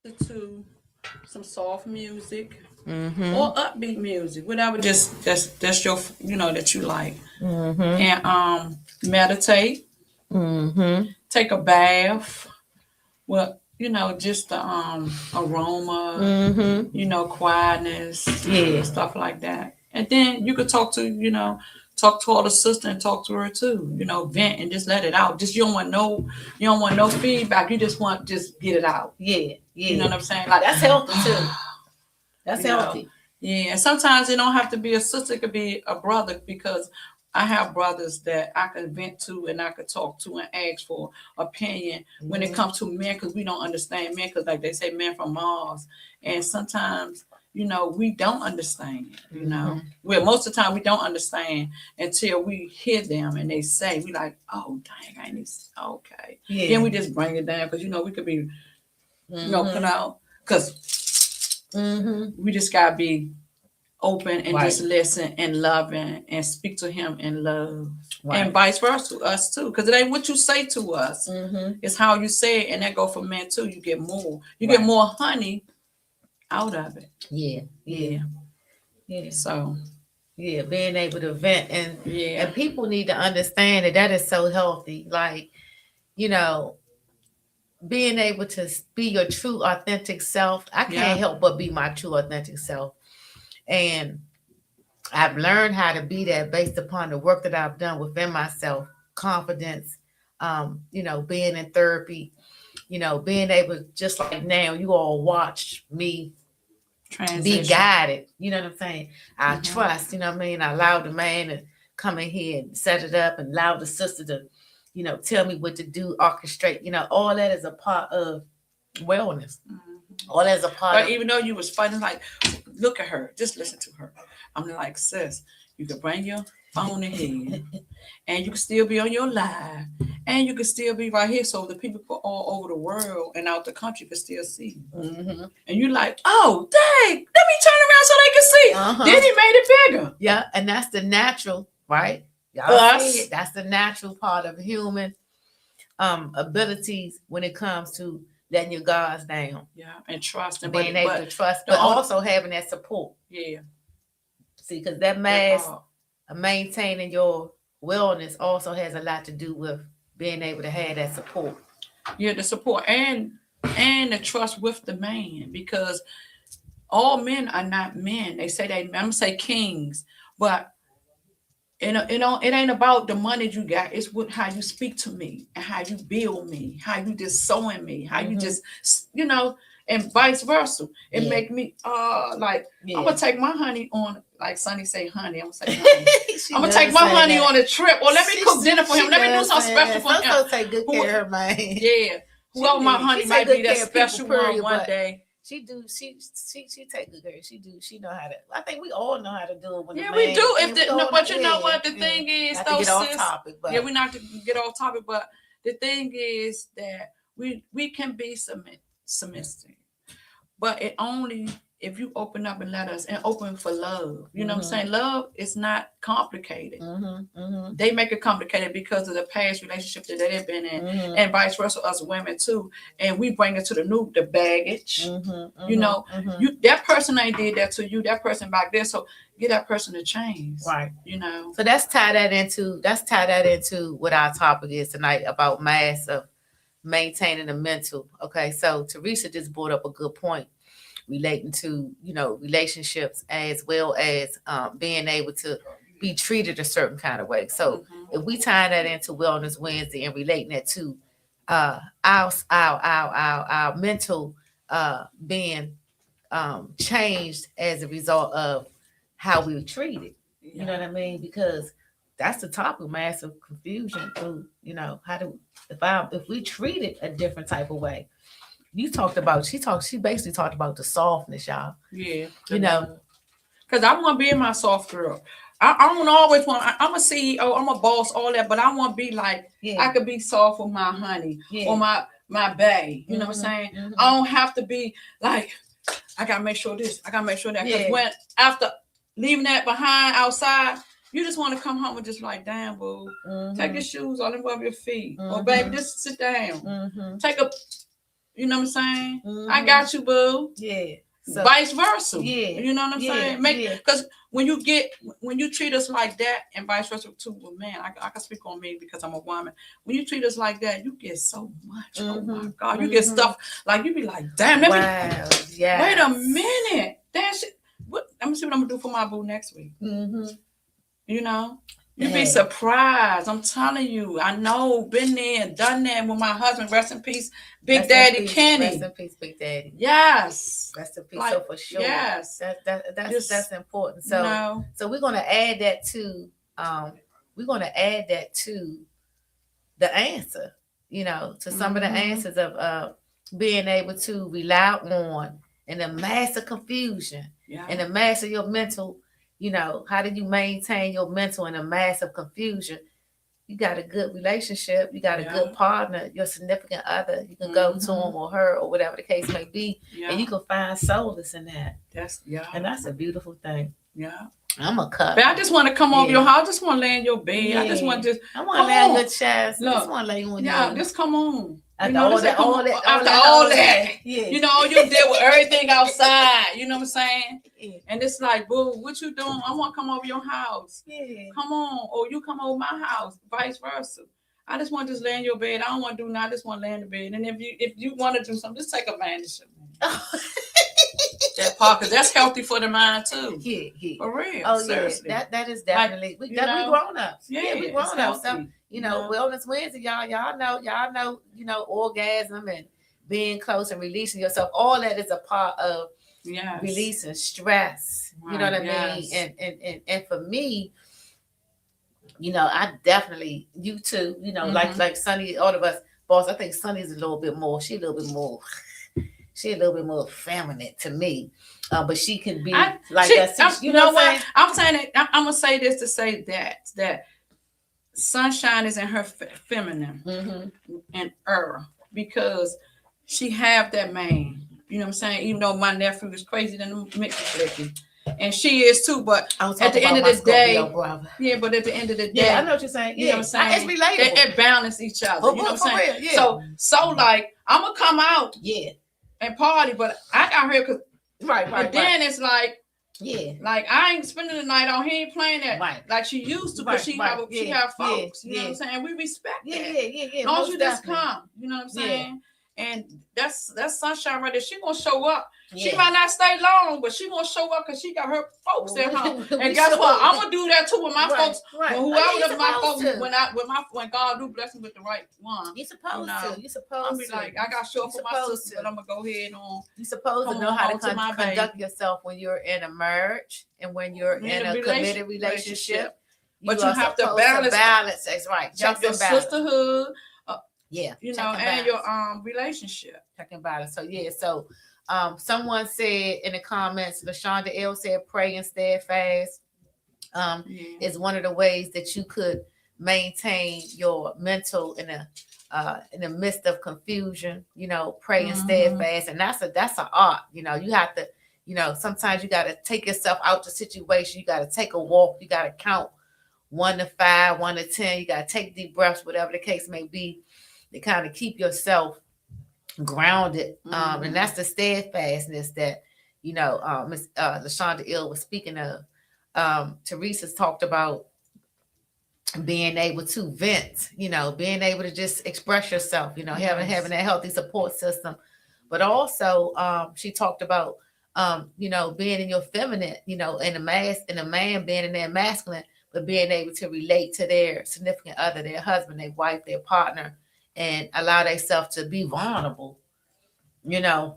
To some soft music Mm-hmm. or upbeat music, whatever. Just that's your that you like, Mm-hmm. and meditate, Mm-hmm. take a bath. Well, just the aroma, Mm-hmm. quietness, Yeah. stuff like that. And then you could talk to all the sister and talk to her too. Vent and just let it out. Just you don't want no feedback. You just want just get it out. Yeah. You know Yeah. what I'm saying? Like That's healthy too. That's you know, healthy. yeah. And sometimes it don't have to be a sister; it could be a brother because I have brothers that I can vent to and I could talk to and ask for opinion when it comes to men because we don't understand men because like they say men from Mars, and sometimes we don't understand. Well, most of the time we don't understand until we hear them and they say we like, oh dang, I need okay. Yeah. Then we just bring it down because we could be put out because we just gotta be open and Right. just listen and loving and speak to him in love. Right. And vice versa to us too, because it ain't what you say to us; it's how you say it, and that go for men too. You get more, get more honey out of it. Yeah. Yeah. Yeah. So Yeah, being able to vent yeah, and people need to understand that that is so healthy. Like, you know, being able to be your true authentic self. I can't Yeah. help but be my true authentic self. And I've learned how to be that based upon the work that I've done within myself, confidence, being in therapy, being able, just like now, you all watch me be guided. You know what I'm saying? I trust, you know what I mean? I allow the man to come in here and set it up and allow the sister to, tell me what to do, orchestrate, all that is a part of wellness. All that is a part But of even though you was fighting, like, look at her, just listen to her. I'm like, sis, you can bring your phone in here, and you can still be on your live, and you can still be right here, so the people all over the world and out the country can still see you. And you like, oh, dang, let me turn around so they can see. Then he made it bigger. Yeah, and that's the natural, right? Y'all see it? That's the natural part of human abilities when it comes to letting your guards down. Yeah, and trust and being able to trust, but also having that support. Yeah. See, because that mask, maintaining your wellness also has a lot to do with being able to have that support. Yeah, the support and the trust with the man, because all men are not men. They say I'm gonna say kings, but it ain't about the money you got. It's how you speak to me and how you build me, how you just sewing me, how you just and vice versa. It make me like I'm gonna take my honey on, like Sonny say honey. I'm gonna say honey. I'm gonna take my honey on a trip, or let me cook dinner for him. Let me do something special for him. So take good care of her, man. Yeah. Whoever my honey might be, that special one day. She take good care. She know how to. I think we all know how to do it. When we do. But you know what? The thing is, though, sis. Off topic, but we not to get off topic. But the thing is that we can be submissive, but it only if you open up and let us, and open for love. You know what I'm saying? Love is not complicated. They make it complicated because of the past relationship that they've been in, and vice versa, us women too. And we bring it to the baggage. That person ain't did that to you. That person back there. So get that person to change. Right. So let's tie that into what our topic is tonight about mass of maintaining the mental. Okay. So Teresa just brought up a good point relating to relationships, as well as being able to be treated a certain kind of way. So if we tie that into Wellness Wednesday and relating that to our mental being changed as a result of how we were treated. You know what I mean? Because that's the topic, massive confusion through, how do if we treat it a different type of way. She basically talked about the softness, y'all. Yeah. Because I want to be my soft girl. I don't always want. I'm a CEO. I'm a boss. All that, but I want to be like I could be soft with my honey or my bae. You know what I'm saying? I don't have to be like I gotta make sure this. I gotta make sure that. Because when after leaving that behind outside, you just want to come home and just like, damn, boo, take your shoes off and rub your feet, or baby, just sit down. Take a You know what I'm saying? I Mhm. got you, boo. Yeah. So Vice versa. yeah, You know what I'm yeah, saying? Make yeah. because when you treat us like that, and vice versa too, well, man, I can speak on me because I'm a woman. When you treat us like that, you get so much. Oh my Mhm. God, you get Mhm. stuff like you be like, damn, let me Wow. wait a Yes. minute. That shit. What? I'm gonna see what I'm gonna do for my boo next week. Mhm. You know, you be Hey. surprised. I'm telling you. I know, been there and done that with my husband. Rest in peace, Big Rest in Daddy peace. Rest Kenny. in peace, Big Daddy. Yes, Rest in peace. like So for sure, yes, that's just important. you So know. we're gonna add that to we're gonna add that to the answer. You know, to some of the Mm-hmm. answers of being able to rely on in the mass of confusion, Yeah, in the mass of your mental. You know, how do you maintain your mental in a mass of confusion? You got a good relationship, you got a yeah, good partner, your significant other, you can go to mm-hmm. him or her or whatever the case may be, and Yeah. you can find solace in that. That's yeah, And that's a beautiful thing. yeah. I'm a But cup. I just want to come over your Yeah. house. I just want to lay in your bed. I just want Yeah. to just I want come to lay on your on. chest. I just Look, want to lay on yeah, you. just come on. You After know, all this that, come all on that, after all that. Yeah. You know, you deal with everything outside. You know what I'm saying? Yeah. And it's like, boo, what you doing? I want to come over your house. Yeah. Come on, or you come over my house, vice versa. I just want to just lay in your bed. I don't want to do nothing. I just want to lay in the bed. And if you want to do something, just take advantage of me. That part, because that's healthy for the mind too. Yeah, yeah. For real. Oh Seriously. yeah, that is Like, definitely we you know, grown ups. yeah, Yeah, we it's grown ups. So healthy. you know, Wellness Wednesday, y'all know, orgasm and being close and releasing yourself. All that is a part of Yes. releasing stress. You know Right, what I mean? yes. And for me, you know, I definitely you too. You know, Mhm. like Sunny, all of us, boss. I think Sunny's a little bit more. She a little bit more. She a little bit more feminine to me, but she can be like that. You know what I'm saying? I'm saying that I'm gonna say this to say that sunshine is in her feminine and because she have that man. You know what I'm saying? Even though my nephew is crazy than the Mickey Flicky. And she is too, but at the end of the day, brother. yeah, but at the end of the day, yeah, I know what you're saying. You know what I'm saying? It's relatable. It balance each other. For you know what I'm saying? real, yeah. So like I'm gonna come out, yeah, and party, but I got here because right. And then it's like, yeah, like I ain't spending the night on. He ain't playing that like she used to, because she have folks. You know what I'm saying? We respect that. Yeah. As long as you just come, you know what I'm saying? And that's sunshine right there. She gonna show up. She might not stay long, but she gonna show up because she got her folks at home. And guess what? I'm gonna do that too with my folks. Right. When whoever my folks, when God do bless me with the right one, you supposed to. You supposed I'm be like, I got to show up for my sister, but I'm gonna go ahead on. You supposed to know how to conduct yourself when you're in a marriage and when you're in a committed relationship. But you have to balance. That's right. Check your sisterhood. Yeah, you know, and your relationship. Checking balance. So so someone said in the comments, LaShonda L said, pray and steadfast is one of the ways that you could maintain your mental in the midst of confusion. You know, pray and steadfast, and that's an art. You know, you have to. You know, sometimes you got to take yourself out the situation. You got to take a walk. You got to count 1 to 5, 1 to 10. You got to take deep breaths, whatever the case may be, to kind of keep yourself grounded. And that's the steadfastness that, you know, Miss LaShonda Ill was speaking of. Teresa's talked about being able to vent, you know, being able to just express yourself, you know, having that healthy support system. But also, she talked about, you know, being in your feminine, you know, and the man being in their masculine, but being able to relate to their significant other, their husband, their wife, their partner, and allow themselves to be vulnerable. You know,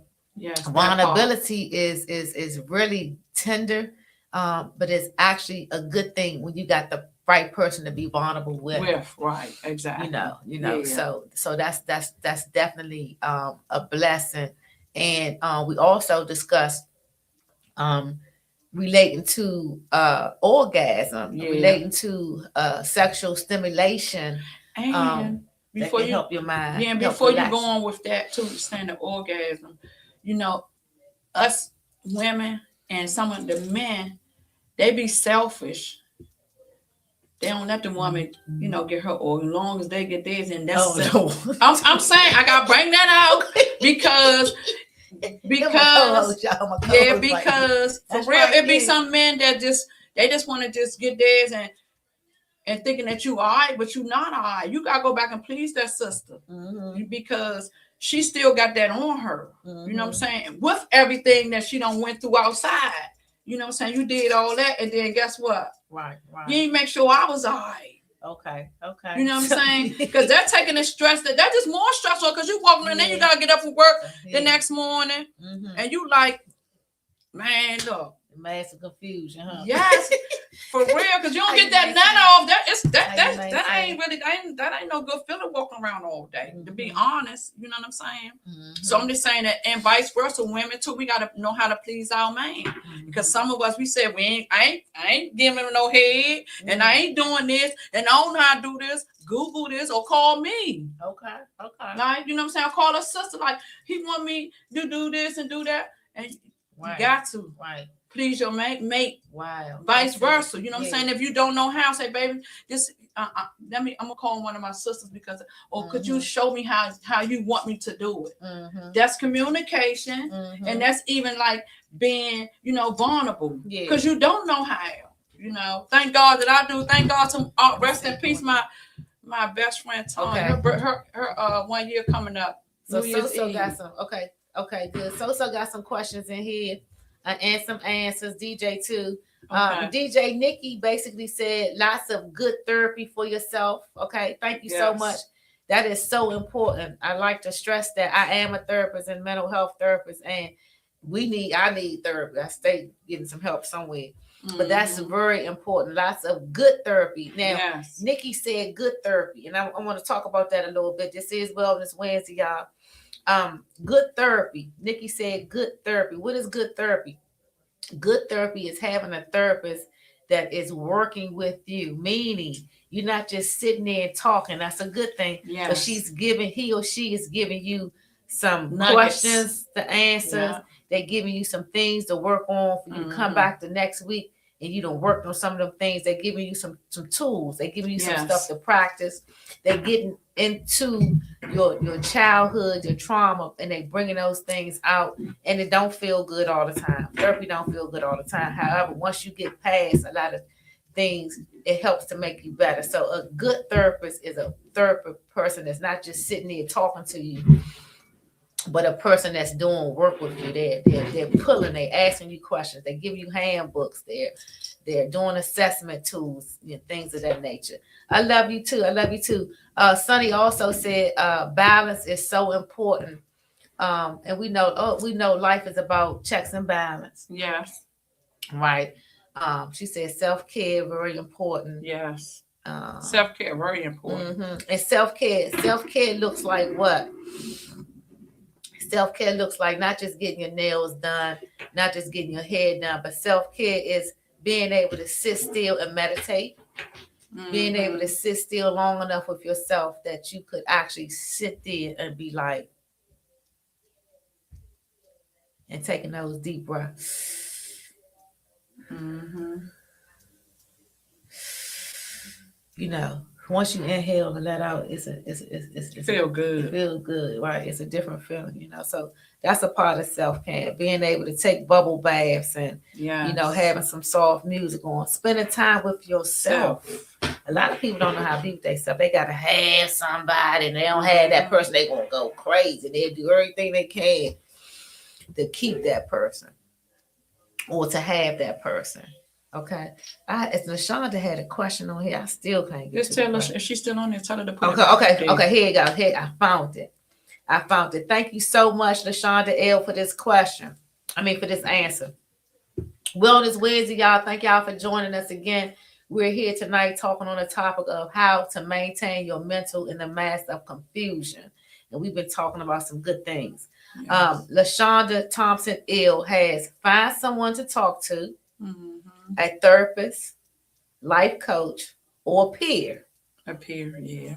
vulnerability is really tender, but it's actually a good thing when you got the right person to be vulnerable with. Right, exactly. You know. So that's definitely a blessing. And we also discussed relating to orgasm, relating to sexual stimulation, and before you help your mind. Yeah, and before you go on with that too, saying the orgasm, you know, us women and some of the men, they be selfish. They don't let the woman, you know, get her organ. As long as they get theirs, and that's. I'm saying I gotta bring that out. because because yeah, because for That's real, right, it be yeah. some men that they just want to just get theirs and thinking that you all right, but you not all right. You gotta go back and please that sister because she still got that on her. You know what I'm saying? With everything that she done went through outside. You know what I'm saying? You did all that, and then guess what? Right. You ain't make sure I was all right. Okay. You know what I'm saying? Because they're taking the stress that just more stressful because you walking and then you gotta get up for work the next morning, and you like, man, look, massive confusion, huh? Yes, for real, because you don't get that nut off. That ain't really that ain't no good feeling walking around all day. To be honest, you know what I'm saying. So I'm just saying that, and vice versa, women too. We gotta know how to please our man, because some of us we said I ain't giving him no head, and I ain't doing this, and I don't know how to do this. Google this or call me. Okay. Like, you know what I'm saying? I call a sister, like, he want me to do this and do that, and you got to please your mate. Wow. Vice versa. You know what I'm saying? If you don't know how, say, baby, just I'm gonna call one of my sisters because, could you show me how you want me to do it? That's communication, and that's even like being, vulnerable. Because you don't know how. Thank God that I do. Thank God to rest in peace, my best friend Tony. Her 1 year coming up. So got some. Okay, good. So got some questions in here and some answers. DJ too. DJ Nikki basically said lots of good therapy for yourself. Okay, thank you so much. That is so important. I like to stress that I am a therapist and mental health therapist, and I need therapy. I stay getting some help somewhere. But that's very important. Lots of good therapy. Now, Nikki said good therapy, and I want to talk about that a little bit. This is Wellness Wednesday, y'all. Good therapy. Nikki said good therapy. What is good therapy? Good therapy is having a therapist that is working with you, meaning you're not just sitting there and talking. That's a good thing. But he or she is giving you some questions, the answers. Yeah. They're giving you some things to work on for you to come back the next week and you don't work on some of them things. They're giving you some tools. They're giving you some stuff to practice. They're getting into your childhood, your trauma, and they bringing those things out, and it don't feel good all the time. Therapy don't feel good all the time. However, once you get past a lot of things, it helps to make you better. So a good therapist is a therapist person that's not just sitting there talking to you, but a person that's doing work with you. They're pulling, they're asking you questions, they give you handbooks, they're doing assessment tools, things of that nature. I love you too. Sonny also said balance is so important. And we know life is about checks and balance. Yes. Right. She said self-care very important. Yes. Self-care very important. And self-care looks like what? Self-care looks like not just getting your nails done, not just getting your hair done, but self-care is being able to sit still and meditate, being able to sit still long enough with yourself that you could actually sit there and be like, and taking those deep breaths. Once you inhale and let out, it's feel good. It feels good, right? It's a different feeling, So that's a part of self-care. Being able to take bubble baths and having some soft music on, spending time with yourself. A lot of people don't know how to be with themselves. They gotta have somebody, and they don't have that person, they gonna go crazy. They'll do everything they can to keep that person or to have that person. Okay. If LaShonda had a question on here, I still can't get just tell her if she's still on there, tell her to put it. Okay, here you go. Here, I found it. Thank you so much, LaShonda L, for this question. For this answer. Wellness Wednesday, y'all. Thank y'all for joining us again. We're here tonight talking on the topic of how to maintain your mental in the mass of confusion. And we've been talking about some good things. Yes. LaShonda Thompson L has find someone to talk to. A therapist, life coach, or peer. A peer, yeah.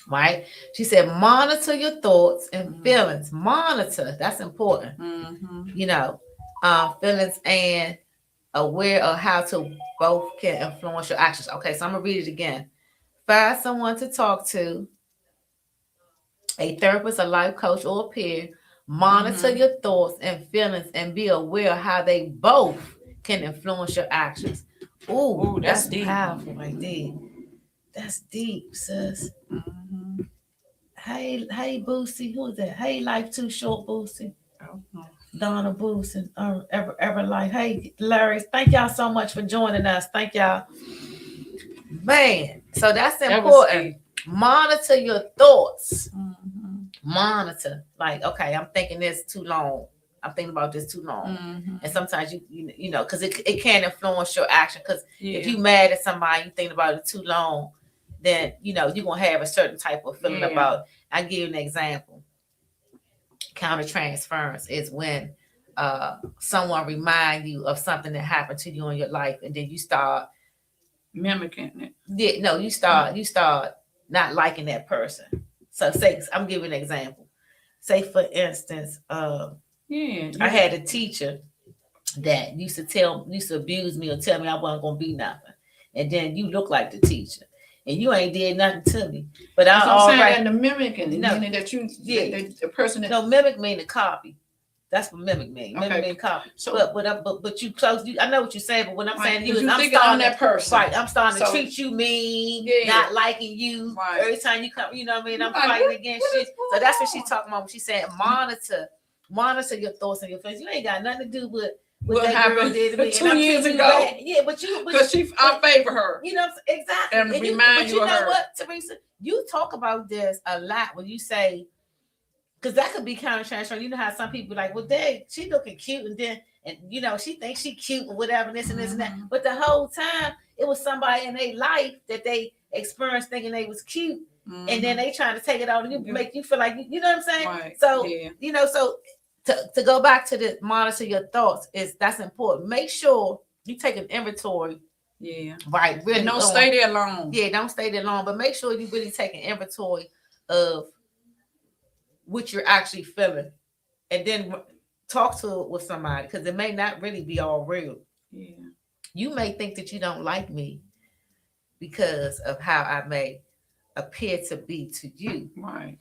Right? She said, monitor your thoughts and feelings. Monitor. That's important. Feelings and aware of how to both can influence your actions. Okay, so I'm going to read it again. Find someone to talk to, a therapist, a life coach, or a peer. Monitor your thoughts and feelings and be aware of how they both can influence your actions. Ooh, That's that's deep. powerful right there. That's deep, sis. Mm-hmm. Hey, Boosie. Who is that? Hey, Life Too Short, Boosie. Oh, Donna Boosie, Ever Life. Hey, Larry. Thank y'all so much for joining us. Thank y'all. Man, so that's that was important. deep. Monitor your thoughts. Mm-hmm. Monitor. Like, okay, I'm thinking this too long. I'm thinking about this too long. Mm-hmm. And sometimes you know, because it can influence your action. Because Yeah. if you mad at somebody, you thinking about it too long, then you know you're gonna have a certain type of feeling Yeah. about it. I give you an example. Countertransference is when someone remind you of something that happened to you in your life, and then you start mimicking it. Yeah, no, you start not liking that person. So say I'm giving an example. Say for instance, Yeah. I had a teacher that used to abuse me or tell me I wasn't gonna be nothing. And then you look like the teacher. And you ain't did nothing to me. But That's I what I'm saying, already that the mimicking, No. meaning that you Yeah. the person that no mimic mean to copy. That's what mimic mean. Mimic Okay. mean copy. So but you close. I know what you're saying, but what I'm right, saying to you 'cause is you I'm thinking on starting that person. Right, I'm starting to So- treat you mean, Yeah. not liking you. Right. Every time you come, you know what I mean. I'm Right. fighting against What you. is going So that's what on? she's talking about when she said monitor your thoughts and your feelings. You ain't got nothing to do with What that girl happened did to me. 2 And I'm years treating you ago? bad. Yeah, but Because I favor her. you know what I'm saying? Exactly. And you, remind but you you of know her. what, Teresa? You talk about this a lot when you say, because that could be counter transferring. You know how some people like, well, she looking cute, and then you know she thinks she cute or whatever, this and this and that. Mhm. But the whole time it was somebody in their life that they experienced thinking they was cute, and then they trying to take it out and you Yeah. make you feel like you know what I'm saying. Right. So Yeah. you know, so to go back to the monitor your thoughts that's important. Make sure you take an inventory. Yeah. Right. Really. And don't stay there long. Yeah, don't stay there long, but make sure you really take an inventory of what you're actually feeling, and then talk to it with somebody, because it may not really be all real. Yeah. You may think that you don't like me because of how I may appear to be to you. Right.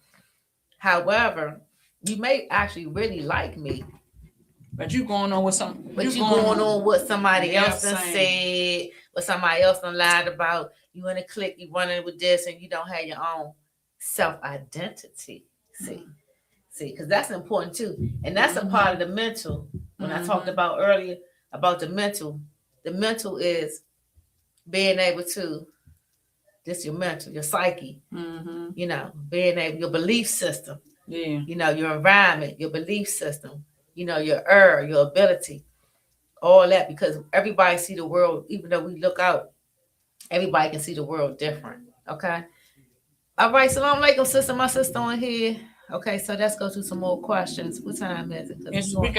However, you may actually really like me, but you going on with some. But you going on what somebody else done said, what somebody else done lied about. You in a clique, you running with this, and you don't have your own self-identity. See, because that's important too. And that's a part of the mental. When I talked about earlier about the mental is being able to, this your mental, your psyche, you know, being able, your belief system, you know, your environment, your belief system, you know, your your ability, all that, because everybody see the world, even though we look out, everybody can see the world different. Okay. All right. Salam alaikum, sister. My sister on here. Okay, so let's go through some more questions. What time is it? We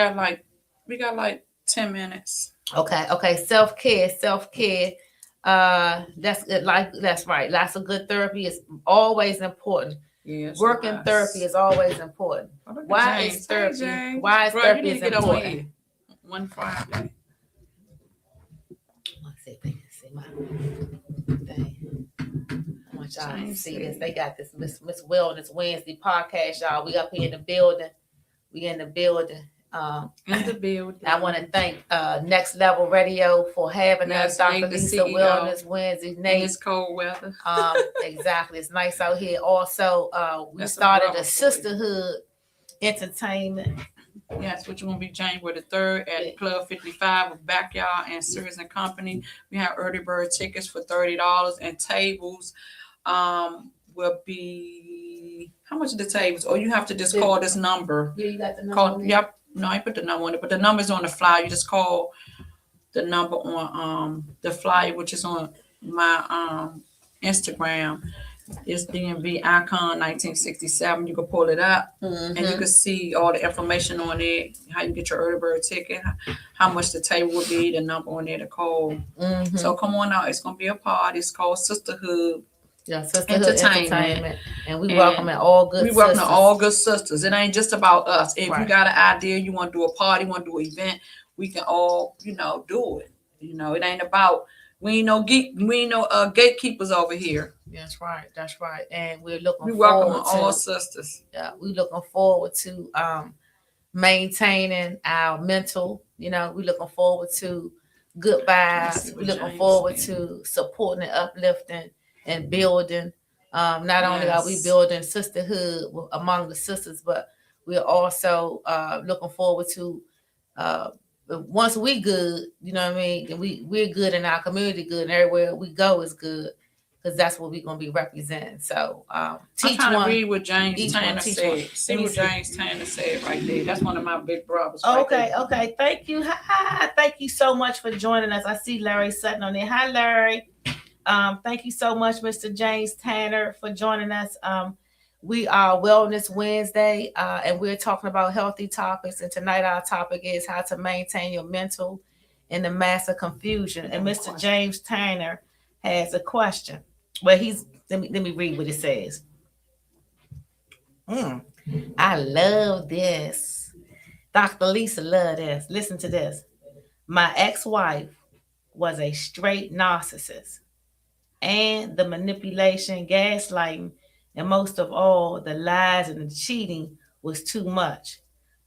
got like 10 minutes. Okay. Self-care. That's good. That's right. Lots of good therapy is always important. Yes. Working therapy is always important. Why is therapy? Why is therapy is important? One Friday. Let's see if they can see my thing. I want y'all to see this. They got this Miss Wellness Wednesday podcast, y'all. We up here in the building. In the building. I want to thank Next Level Radio for having us. Dr.Lisa, Wellness Wednesday. Nate, it's cold weather. Exactly. It's nice out here. Also, we started a sisterhood entertainment. Yes, which will be January the 3rd at Club 55 with Backyard and Sears and Company. We have early bird tickets for $30, and tables will be, how much are the tables? Or you have to just call this number. Yeah, you got the number. Yep. No, I put the number on it, but the number's on the flyer. You just call the number on the flyer, which is on my Instagram. It's DMV Icon 1967. You can pull it up and you can see all the information on it, how you get your early bird ticket, how much the table will be, the number on there to call. So come on out. It's going to be a party. It's called Sisterhood. Yeah, Sisterhood Entertainment. And we welcome all good sisters. We welcome all good sisters. It ain't just about us. If you got an idea, you want to do a party, want to do an event, we can all, do it. It ain't about, we ain't no gatekeepers over here. That's right. And we're looking welcome forward all sisters. Yeah, we're looking forward to maintaining our mental. We're looking forward to good Trying to see vibes. We're what looking James forward saying. to supporting and uplifting and building. Not only are we Yes. building sisterhood among the sisters, but we're also looking forward to uh, once we good, you know what I mean, and we're good in our community, good, and everywhere we go is good, because that's what we're gonna be representing. So I'm teach trying to one, read what James each one, Tanner teach one. said. See Let me what see. James Tanner said right there. That's one of my big brothers right Okay, there. okay. Thank you. Hi, thank you so much for joining us. I see Larry Sutton on there. Hi, Larry. Thank you so much, Mr. James Tanner, for joining us. We are Wellness Wednesday, and we're talking about healthy topics. And tonight, our topic is how to maintain your mental in the mass of confusion. And Mr. James Tanner has a question. Well, let me read what it says. I love this. Dr. Lisa, love this. Listen to this. My ex-wife was a straight narcissist, and the manipulation, gaslighting, and most of all, the lies and the cheating was too much.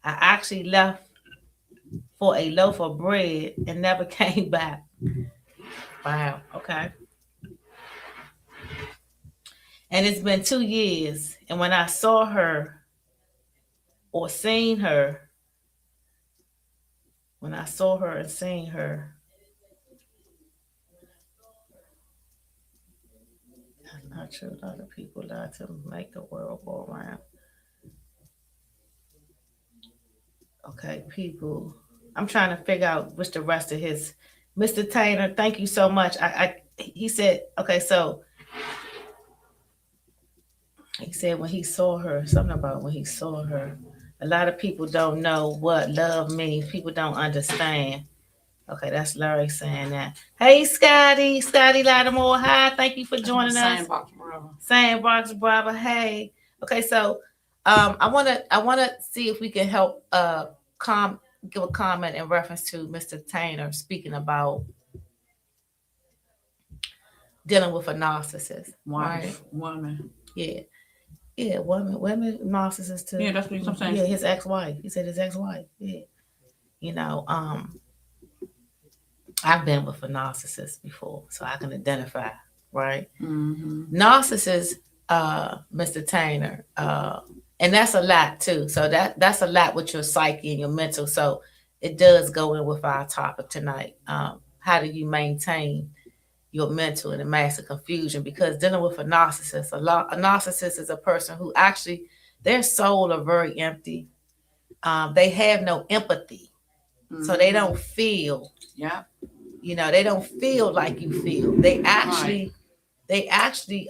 I actually left for a loaf of bread and never came back. Wow. Okay. And it's been 2 years. And when I saw her or seen her, when I saw her and seen her, that's not true. A lot of people lie to make the world go around. Okay, people. I'm trying to figure out what's the rest of his. Mr. Taylor, thank you so much. He said, okay, so he said when he saw her, something about when he saw her. A lot of people don't know what love means. People don't understand. Okay, that's Larry saying that. Hey, Scotty Lattimore. Hi, thank you for joining us. Sandbox brother. Sandbox brother. Hey. Okay, so I wanna see if we can help give a comment in reference to Mr. Taylor speaking about dealing with a narcissist. Wife, right? woman. Yeah. Yeah, women narcissists too. Yeah, that's what I'm saying. Yeah, his ex-wife. He said his ex-wife. Yeah. You know, I've been with a narcissist before, so I can identify, right? Mm-hmm. Narcissists, Mr. Taylor, and that's a lot too. So that's a lot with your psyche and your mental. So it does go in with our topic tonight. How do you maintain your mental in a massive confusion? Because dealing with a narcissist, a narcissist is a person who actually their soul are very empty. They have no empathy, so they don't feel. Yeah. They don't feel like you feel. They actually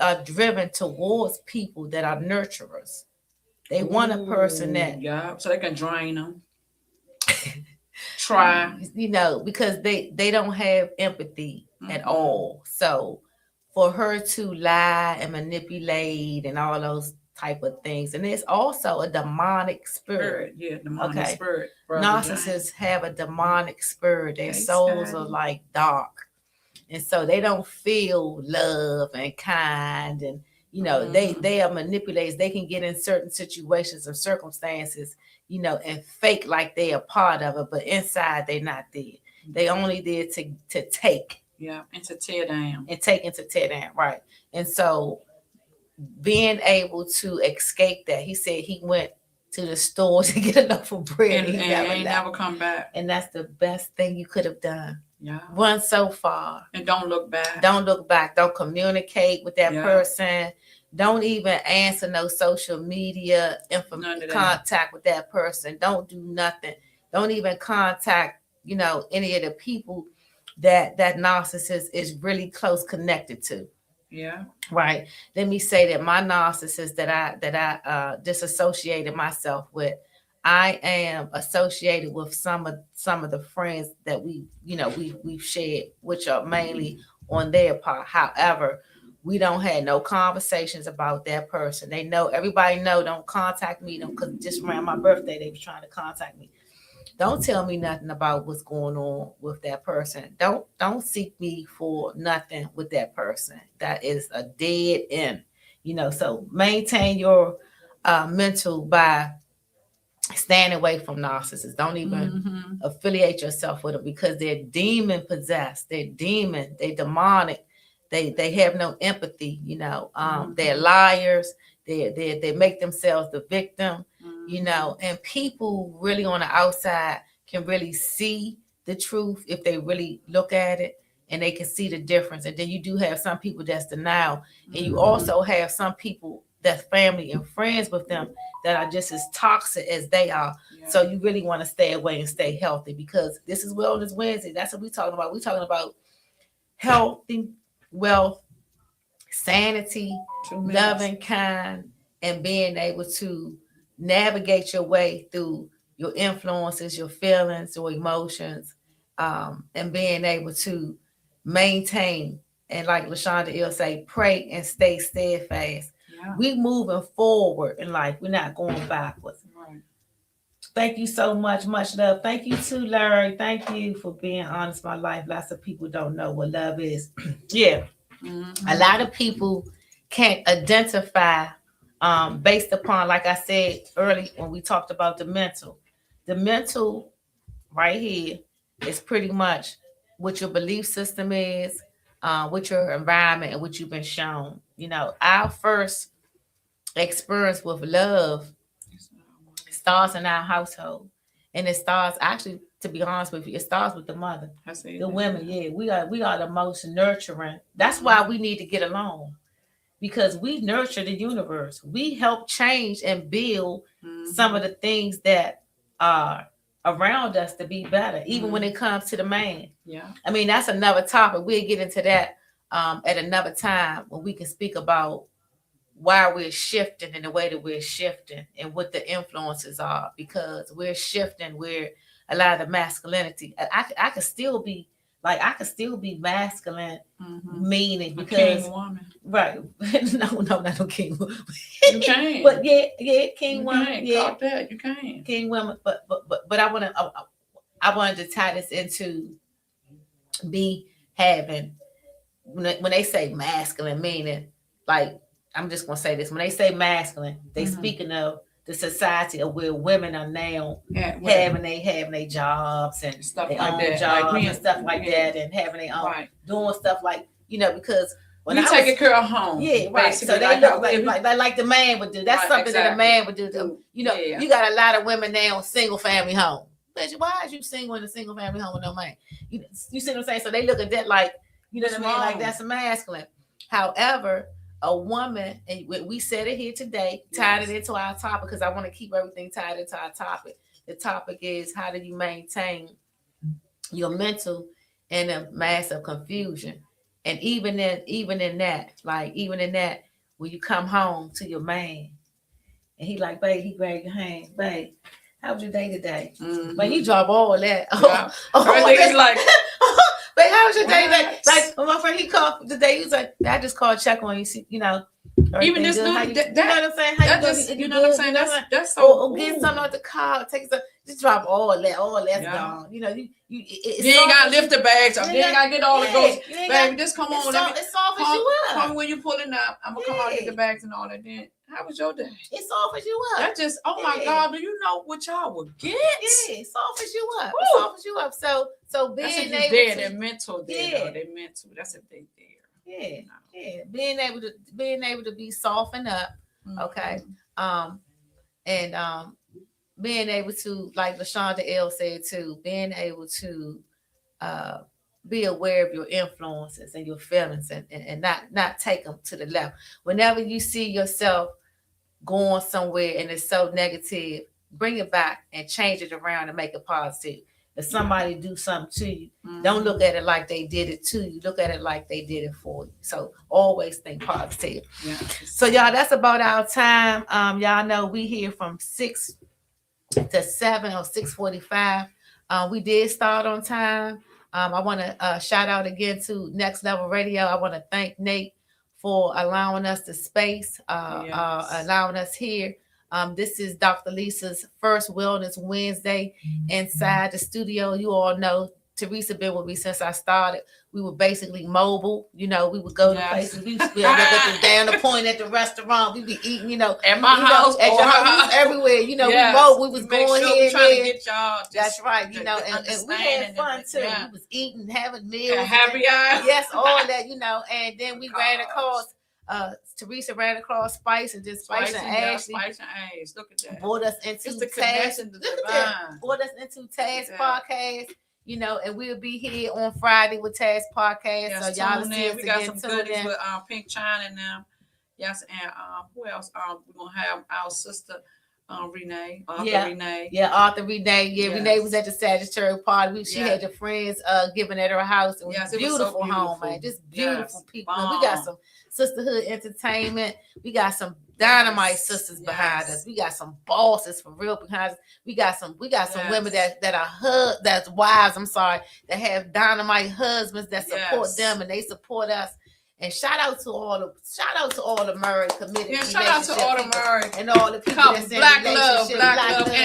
are driven towards people that are nurturers. They want a person that so they can drain them. Try. Because they don't have empathy at all. So for her to lie and manipulate and all those type of things, and there's also a demonic spirit. Yeah, demonic spirit. Narcissists have a demonic spirit. Their souls are like dark, and so they don't feel love and kind, and they are manipulators. They can get in certain situations or circumstances, and fake like they are part of it, but inside they're not there. They only there to take. Yeah, and to tear down. And take and to tear down, right. And so being able to escape that, he said he went to the store to get a loaf of bread. And he never come back. And that's the best thing you could have done. Yeah. Run so far. And don't look back. Don't look back. Don't communicate with that person. Don't even answer no social media contact with that person. Don't do nothing. Don't even contact, any of the people that narcissist is really close connected to. Yeah. Right. Let me say that my narcissist that I disassociated myself with, I am associated with some of the friends that we've shared, which are mainly on their part. However, we don't have no conversations about that person. They know, everybody know, don't contact me. Don't, because just around my birthday they was trying to contact me. Don't tell me nothing about what's going on with that person. Don't seek me for nothing with that person. That is a dead end. So maintain your mental by stand away from narcissists. Don't even affiliate yourself with them because they're demon possessed. They're demon. They demonic. They have no empathy. They're liars. They make themselves the victim. And people really on the outside can really see the truth if they really look at it, and they can see the difference. And then you do have some people that's denial, and you also have some people that's family and friends with them that are just as toxic as they are. Yeah. So you really want to stay away and stay healthy, because this is Wellness Wednesday. That's what we're talking about. We're talking about healthy, wealth, sanity, loving, kind, and being able to navigate your way through your influences, your feelings, your emotions, and being able to maintain, and like LaShonda will say, pray and stay steadfast. Yeah. We moving forward in life. We're not going backwards. Right. Thank you so much. Much love. Thank you too, Larry. Thank you for being honest. My life. Lots of people don't know what love is. Yeah. A lot of people can't identify based upon, like I said early when we talked about the mental. The mental right here is pretty much what your belief system is, what your environment, and what you've been shown. Our first experience with love starts in our household, and it starts, actually, to be honest with you, it starts with the mother. The women. Yeah, we are the most nurturing. That's why we need to get along, because we nurture the universe. We help change and build some of the things that are around us to be better, even when it comes to the man. Yeah, I mean, that's another topic. We'll get into that at another time, when we can speak about why we're shifting in the way that we're shifting and what the influences are, because we're shifting where a lot of the masculinity, I could still be masculine, meaning, because king woman. Right. no, not no king woman. You can. But yeah, king you woman. Can. Yeah, that you can. King woman. But I wanted to tie this into be having, when they say masculine, meaning, like, I'm just gonna say this: when they say masculine, they speaking of the society of where women are now having their jobs and stuff their like own that, jobs like and stuff like that, and having their own doing stuff like, because when you taking care of home, yeah, right. So they look like the man would do. That's something that a man would do. You got a lot of women now in single family home. But why is you single in a single family home with no man? You see what I'm saying? So they look at that like, what I mean, like that's a masculine. However, a woman, and we said it here today, tied it into our topic, because I want to keep everything tied into our topic. The topic is, how do you maintain your mental in a mass of confusion? And even in that, when you come home to your man, and he like, babe, he grab your hand, babe, how was your day today? But you drop all that. Yeah. It's like, but how was your day? Like when my friend, he called today, he was like, I just called check on you, see, even this new, you know what I'm saying? You know what I'm saying? That's so. Or get something out the car, take some, just drop all that's gone. You ain't got to lift the bags up. You ain't got to get all the goals. Baby, just come on. It softens you up. Come when you pulling up. I'm gonna come out and get the bags and all that. Then how was your day? It softens you up. That just, oh my God, do you know what y'all would get? Yeah, it softens you up. It softens you up. So being able to, they're mental. They're mental. That's a big deal. Yeah. Being able to be softened up, okay. And being able to, like LaShonda L said too, being able to be aware of your influences and your feelings, and not take them to the left. Whenever you see yourself going somewhere and it's so negative, bring it back and change it around and make it positive. If somebody do something to you, don't look at it like they did it to you. Look at it like they did it for you. So always think positive. Yeah. So y'all, that's about our time. Y'all know we here from 6 to 7 or 6:45. We did start on time. I want to shout out again to Next Level Radio. I want to thank Nate for allowing us the space, allowing us here. This is Dr. Lisa's first Wellness Wednesday inside the studio. You all know Teresa been with me since I started. We were basically mobile. We would go to places. We used to be down the point at the restaurant. We'd be eating, at my house, at your house, everywhere. everywhere. You know, Yes. we was We make going sure here we and trying to there. get y'all. Just That's right. You the- know, the and we understanding had fun of it. too. Yeah. We was eating, having And meals. happy hour. Yes, all that, you know. And then we ran Gosh. across Teresa ran across Spice, and then Spice and Ashley Spice and Ash. Look at that. brought us into It's the Taz. connection to Look at divine. that. Brought us into Taz Yeah. podcast. You know, and we'll be here on Friday with Taz podcast. Yes, so y'all tune see in. us We got again. some Tune goodies in. with Pink China and them. Yes, and who else? We're gonna have our sister Renee. Renee. Yeah, Arthur Renee. Yeah, Yes. Renee was at the Sagittarius party. She Yes. had the friends giving at her house. It was Yes, it was beautiful, so beautiful. home, man. Just beautiful Yes. people. We got Bomb. some sisterhood entertainment. We got some dynamite Yes. sisters Yes. behind us. We got some bosses for real behind us. We got some Yes. women that are that's wives, I'm sorry, that have dynamite husbands that support Yes. them and they support us. And shout out to all the married committed. Yeah, shout out to all the relationship married. and all the people Couple, that's in black love, relationship, black love, yeah.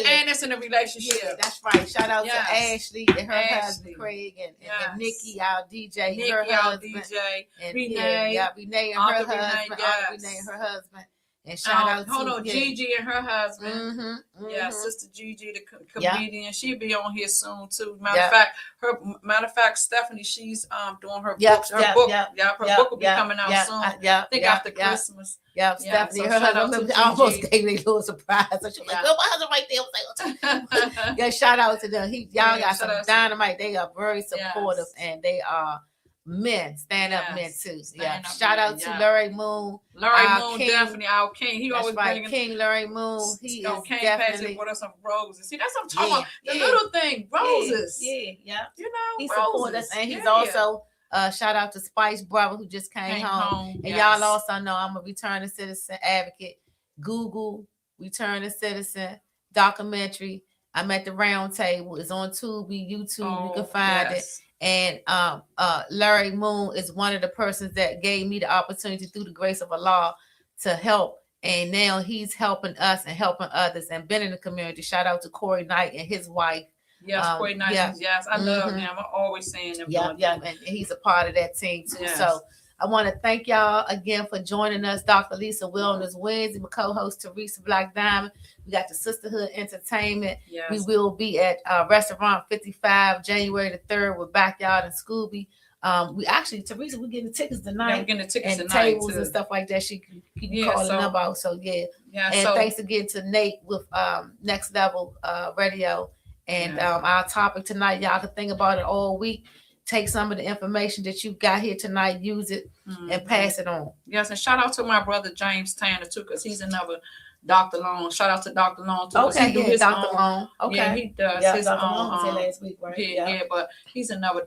and it's in a relationship. Yeah, that's right. Shout out Yes. to Ashley and her Ashley. husband Craig and Yes. Nikki, our DJ, Nikki, her our husband, DJ, and Renee, Renee and Aunt her Renee, husband, yes. Aunt Renee and her husband, and shout out to Gigi and her husband. Mm-hmm, Yeah, mm-hmm. Sister Gigi, the comedian. She'll be on here soon too. Matter Yeah. of fact, Stephanie, she's doing her Yep, books. Her yep, book, yep, her book will be coming out yeah, soon. yeah, I think yeah, after yeah. Christmas. Yeah, Yeah, Stephanie, so her shout out husband. to I almost Gigi. gave me a little surprise. So she was like, Yeah. "Well, my husband right there." I was like, yeah, shout out to them. Y'all Yeah, got shout some out to dynamite. They are very supportive, Yes. and they are men, stand up men Yes, too. stand Yeah, up shout men, out to yeah. Larry Moon. Larry Our Moon, king. definitely our king. He That's always right, bringing King Larry Moon. He is King definitely. Patrick with us some roses. See, that's what I'm talking about. The yeah. little thing, roses. Yeah. You know, He roses. supports us, and he's Yeah. also shout out to Spice brother who just came home. And yes. y'all also know I'm a returning citizen advocate. Google returning citizen documentary. I'm at the round table. It's on Tubi, YouTube. You can find it. And Larry Moon is one of the persons that gave me the opportunity through the grace of Allah to help. And now he's helping us and helping others and been in the community. Shout out to Corey Knight and his wife. Yes, Corey Knight. Yeah. Yes, I love him. I'm always saying him. Yeah, and he's a part of that team too. Yes. So I want to thank y'all again for joining us. Dr. Lisa Wellness Wednesday, my co-host Teresa Black Diamond. We got the Sisterhood Entertainment. Yes. We will be at Restaurant 55 January the 3rd with Backyard and Scooby. We actually, Teresa, we're getting tickets tonight. Yeah, we're getting the tickets and tonight tables too. and stuff like that. She can call the number out. So yeah. And so, thanks again to Nate with Next Level Radio. And our topic tonight, y'all can think about it all week. Take some of the information that you got here tonight, use it, and pass it on. Yes, and shout out to my brother James Tanner too, because he's another Dr. Long. Shout out to Dr. Long too. Okay, he Dr. Long. Okay, yeah, he does his Dr. own. Long was here last week, right? Yeah, but he's another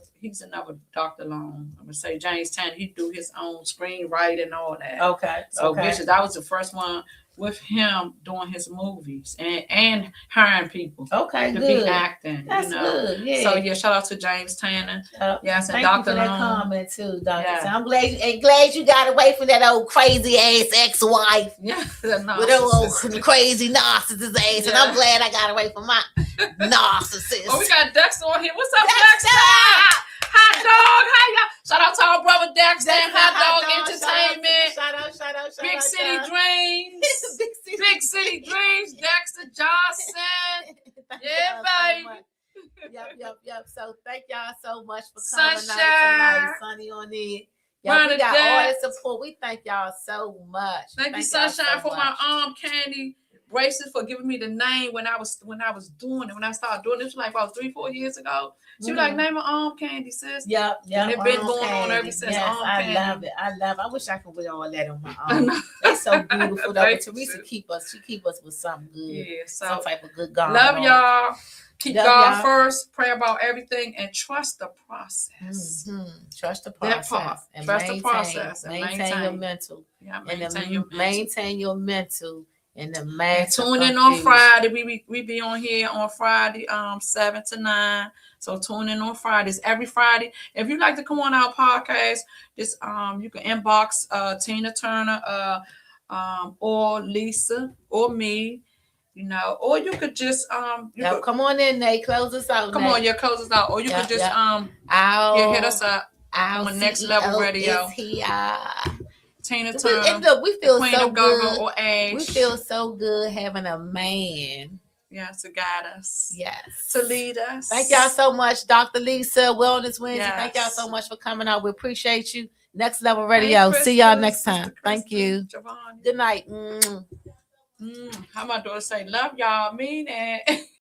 Dr. Long. I'm gonna say James Tanner. He do his own screenwriting and all that. Okay, so Bishop, that was the first one with him doing his movies and hiring people. Okay, to good. be acting. That's good. Yeah. So yeah, shout out to James Tanner. Yes, and thank Dr. you for that Long. comment too, Doctor. Yeah. So I'm glad you got away from that old crazy ass ex-wife. Yeah, with old crazy narcissist ass, and I'm glad I got away from my narcissist. Oh, we got Dexter on here. What's up, Dexter? Hot dog, how y'all? Shout out to our brother Dexter and Hot Dog Entertainment. Shout out. Big City Dreams. Big City Dreams. Dexter Johnson. Yeah, baby. Yep. So thank y'all so much for coming Sunshine. out tonight. Sunny on it. Yeah, we got all the support. We thank y'all so much. Thank you, Sunshine, for my arm candy bracelet, for giving me the name when I was doing it. When I started doing it, it was like about 3-4 years ago. She was like, name an arm candy, sis. Yep. It's been going on ever since. Yes, I love it. I wish I could wear all that on my arm. It's so beautiful. But Teresa keep us with something good. Yeah, so some type of good garment. Love y'all. Keep love God y'all. First. Pray about everything and trust the process. Trust the process. That part. And Trust the process. And maintain your mental. Yeah, maintain your mental. And the master. Tune in on Friday. We be on here on Friday, 7 to 9. So tune in on Fridays, every Friday. If you'd like to come on our podcast, just you can inbox Tina Turner, or Lisa, or me, or you could just come on in, Nate. Close us out. Come on, close us out. Or you could just hit us up on Next Level Radio. Tina And Turner, look, we the feel Queen so of Go-Go, good. or Ash. We feel so good having a man. Yes, to guide us. Yes. To lead us. Thank y'all so much, Dr. Lisa, Wellness Wednesday. Yes. Thank y'all so much for coming out. We appreciate you. Next Level Hey, Radio. Krista, See y'all next Sister time. Krista, Thank you. Giovanni. Good night. How my daughter say, love y'all, mean it.